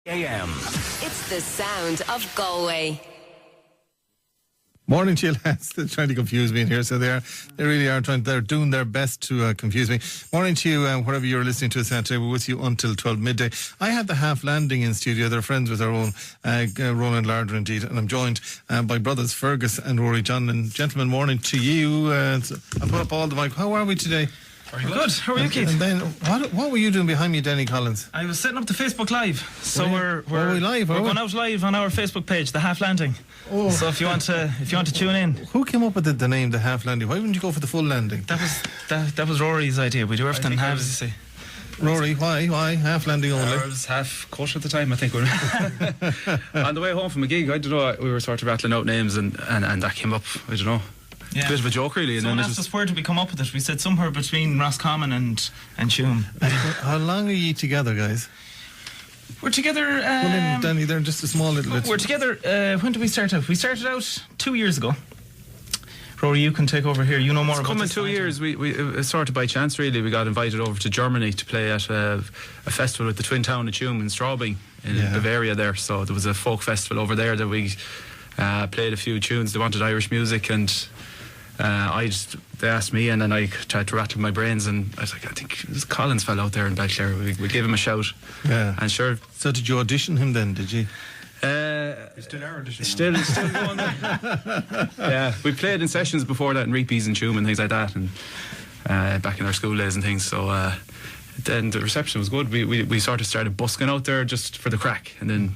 AM. It's the sound of Galway. Morning to you, lads. They're trying to confuse me in here, so they really are they're doing their best to confuse me. Morning to you, wherever you're listening to us at. We're with you until 12 midday. I had the Half Landing in studio. They're friends with our own, Roland Larder indeed, and I'm joined by brothers Fergus and Rory John. And gentlemen, morning to you. I put up all the mic. How are we today? Very good. How are you, Keith? And then, what were you doing behind me, Denny Collins? I was setting up the Facebook Live. So are we live? We're going out live on our Facebook page, the Half Landing. Oh. So if you want to tune in. Who came up with the name, the Half Landing? Why wouldn't you go for the full landing? That was Rory's idea. We do everything in halves, you see. Rory, why Half Landing only? I was half cut at the time, I think. On the way home from a gig, I don't know, we were sort of rattling out names and that came up, I don't know. Yeah. A bit of a joke, really. And someone asked us where did we come up with it. We said somewhere between Roscommon and Tuam. How long are you together, guys? We're together... Danny, they're just a small little bit. We're together... when did we start out? We started out 2 years ago. Rory, you can take over here. You know more about this. It's coming 2 years. We sort of by chance, really. We got invited over to Germany to play at a festival at the Twin Town of Tuam in Straubing, in Bavaria there. So there was a folk festival over there that we played a few tunes. They wanted Irish music, and... they asked me, and then I tried to rattle my brains, and I was like, I think this Collins fell out there in Belclare. We gave him a shout. Yeah. And sure. So did you audition him then, did you? You still are auditioning. Still going there. Yeah. We played in sessions before that in Reepies and Tuam and things like that, and back in our school days and things. So then the reception was good. We sort of started busking out there just for the crack, and then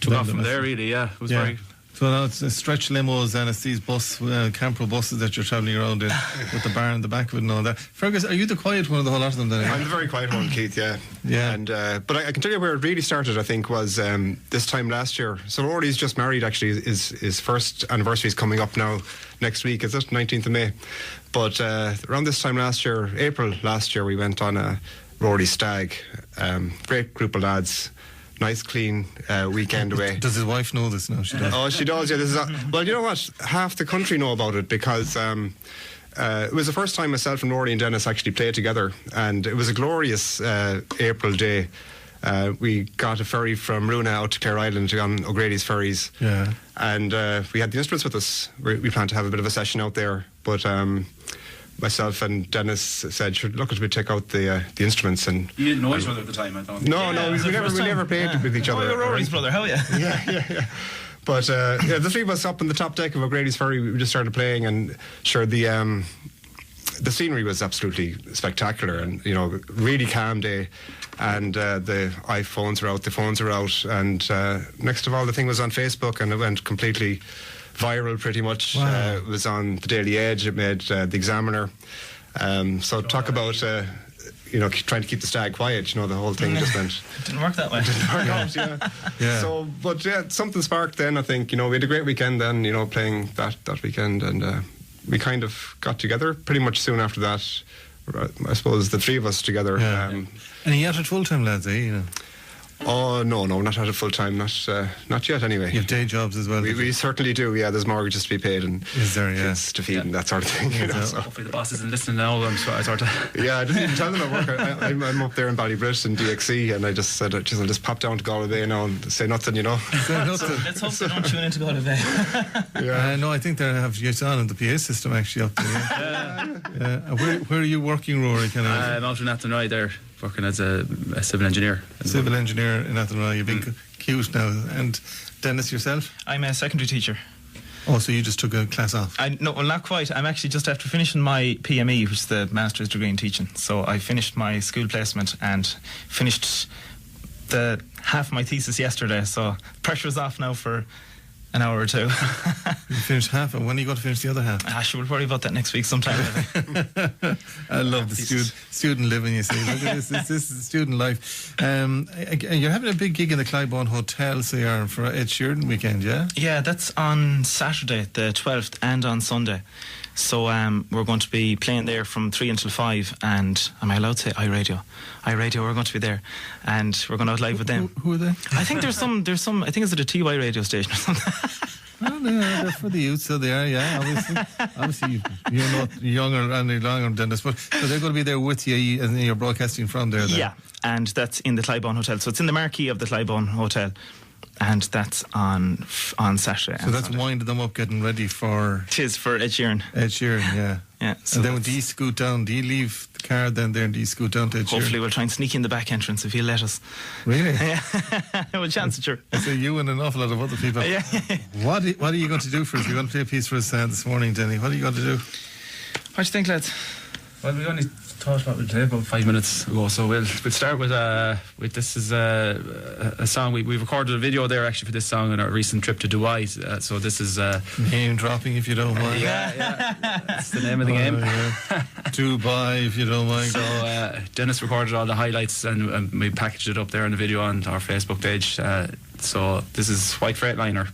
took off from there, really. Yeah. It was very... So now it's stretch limos and it's these camper buses that you're travelling around in with the bar in the back of it and all that. Fergus, are you the quiet one of the whole lot of them then? I'm the very quiet one, Keith, yeah. And but I can tell you where it really started, I think, was this time last year. So Rory's just married, actually. His first anniversary is coming up now next week. Is it 19th of May? But around this time last year, April last year, we went on a Rory stag. Great group of lads. Nice, clean weekend away. Does his wife know this now? She does. Oh, she does, yeah. Well, you know what? Half the country know about it because it was the first time myself and Rory and Dennis actually played together, and it was a glorious April day. We got a ferry from Runa out to Clare Island on O'Grady's ferries. Yeah. And we had the instruments with us. We planned to have a bit of a session out there, but... myself and Dennis said, "Sure, look, we take out the instruments." And you didn't know each other at the time, I don't. No, we never played with each other. Oh, you're Rory's brother, hell yeah. Yeah. But the three of us up on the top deck of O'Grady's ferry, we just started playing, and sure, the scenery was absolutely spectacular, and really calm day, and the iPhones were out, the phones were out, and next of all, the thing was on Facebook, and it went completely viral pretty much. Wow. It was on the Daily Edge. It made the Examiner. So talk about trying to keep the stag quiet. The whole thing just went. It didn't work that way. Didn't work out. Yeah. So, but something sparked then. I think we had a great weekend then. Playing that weekend, and we kind of got together pretty much soon after that. I suppose the three of us together. Yeah. And you at it full time, lads, eh? Oh, no, not at it full time, not yet anyway. You have day jobs as well? We certainly do, yeah. There's mortgages to be paid and is there, kids to feed and that sort of thing. So. Hopefully the boss isn't listening now. I didn't even tell them at work. I'm up there in Ballybrit in DXC, and I just said, I'll just pop down to Galway Bay now and say nothing, Say nothing. Let's hope they don't tune into Galway Bay. Yeah. No, I think they have you on in the PA system actually up there. Where are you working, Rory? I'm out in Athenry there, working as a civil engineer. Civil engineer in Athenry. You've been cute now. And Dennis, yourself? I'm a secondary teacher. Oh, so you just took a class off? No, well, not quite. I'm actually just after finishing my PME, which is the Master's Degree in Teaching. So I finished my school placement and finished the half of my thesis yesterday. So pressure's off now for an hour or two. You finished half, and when are you going to finish the other half? Sure, we'll worry about that next week sometime. I love the student living, you see. Look at this is student life. You're having a big gig in the Clybourne Hotel, so you are for Ed Sheeran weekend, yeah? Yeah, that's on Saturday, the 12th, and on Sunday. So we're going to be playing there from 3 until 5, and am I allowed to say iRadio? iRadio, we're going to be there, and we're going out live with them. Who are they? I think there's some. I think it's at a TY radio station or something. Well, they're for the youth, so they are, yeah, obviously you're not younger any longer than this, but so they're going to be there with you, and you're broadcasting from there then. Yeah, and that's in the Clybourne Hotel. So it's in the marquee of the Clybourne Hotel, and that's on Saturday. So that's winding them up, getting ready for... It is for Ed Sheeran. Ed Sheeran, yeah. Yeah. So and then when do you scoot down? Do you leave the car then there and do you scoot down to Ed Sheeran? hopefully we'll try and sneak in the back entrance if he'll let us. Really? Yeah. Well, chance it, sure. I say you and an awful lot of other people. Yeah. What are you going to do for us? You're going to play a piece for us this morning, Denny. What are you going to do? What do you think, lads? Well, we only thought about it about 5 minutes ago, so we'll start with this is a song we recorded a video there actually for this song on our recent trip to Dubai. So this is name dropping, if you don't mind. Yeah, that's the name of the game. Yeah. Dubai, if you don't mind. So Dennis recorded all the highlights and we packaged it up there in the video on our Facebook page. So this is White Freightliner.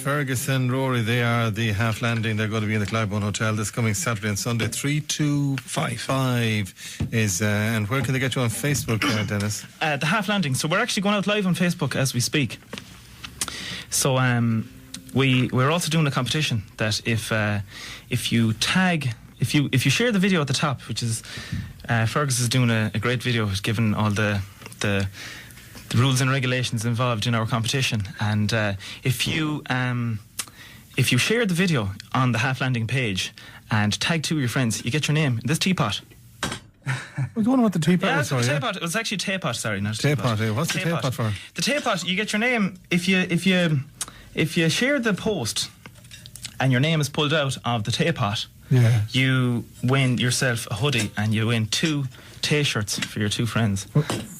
Ferguson, Rory, they are the half landing. They're going to be in the Clybourne Hotel this coming Saturday and Sunday. 3255 is, and where can they get you on Facebook, Dennis? The half landing. So we're actually going out live on Facebook as we speak. So we're also doing a competition that if you tag, if you share the video at the top, which is Fergus is doing a great video, given all the rules and regulations involved in our competition, and if you share the video on the half landing page and tag two of your friends, you get your name in this teapot. Was the one with the teapot? Yeah, sorry, the teapot. It was actually teapot. Sorry, not teapot. What's the teapot for? The teapot. You get your name if you share the post, and your name is pulled out of the teapot. Yeah. You win yourself a hoodie, and you win 2 T-shirts for your 2 friends.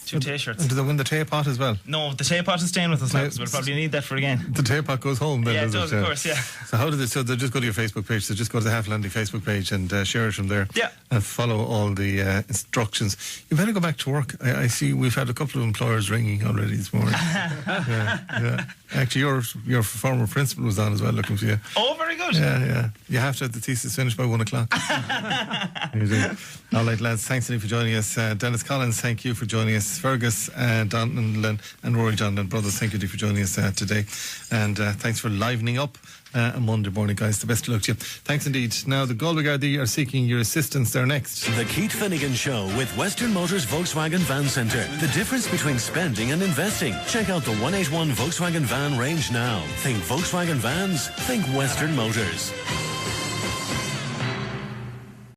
2 T-shirts. And do they win the teapot as well? No, the teapot is staying with us now because we'll probably need that for again. The teapot goes home then, Yeah, it does does, of course, yeah. So how do they, so they'll just go to your Facebook page, so just go to the Half Landy Facebook page and share it from there. Yeah. And follow all the instructions. You better go back to work. I see we've had a couple of employers ringing already this morning. yeah. Actually, your former principal was on as well looking for you. Oh, very good. Yeah. You have to have the thesis finished by 1 o'clock. You do. All right, lads, thanks for joining us. Dennis Collins, thank you for joining us. Fergus, Donlan and Rory Donlan, brothers, thank you for joining us today. And thanks for livening up a Monday morning, guys. The best of luck to you. Thanks indeed. Now, the Galway Gardaí are seeking your assistance. They're next. The Keith Finnegan Show with Western Motors Volkswagen Van Centre. The difference between spending and investing. Check out the 181 Volkswagen Van range now. Think Volkswagen Vans, think Western Motors.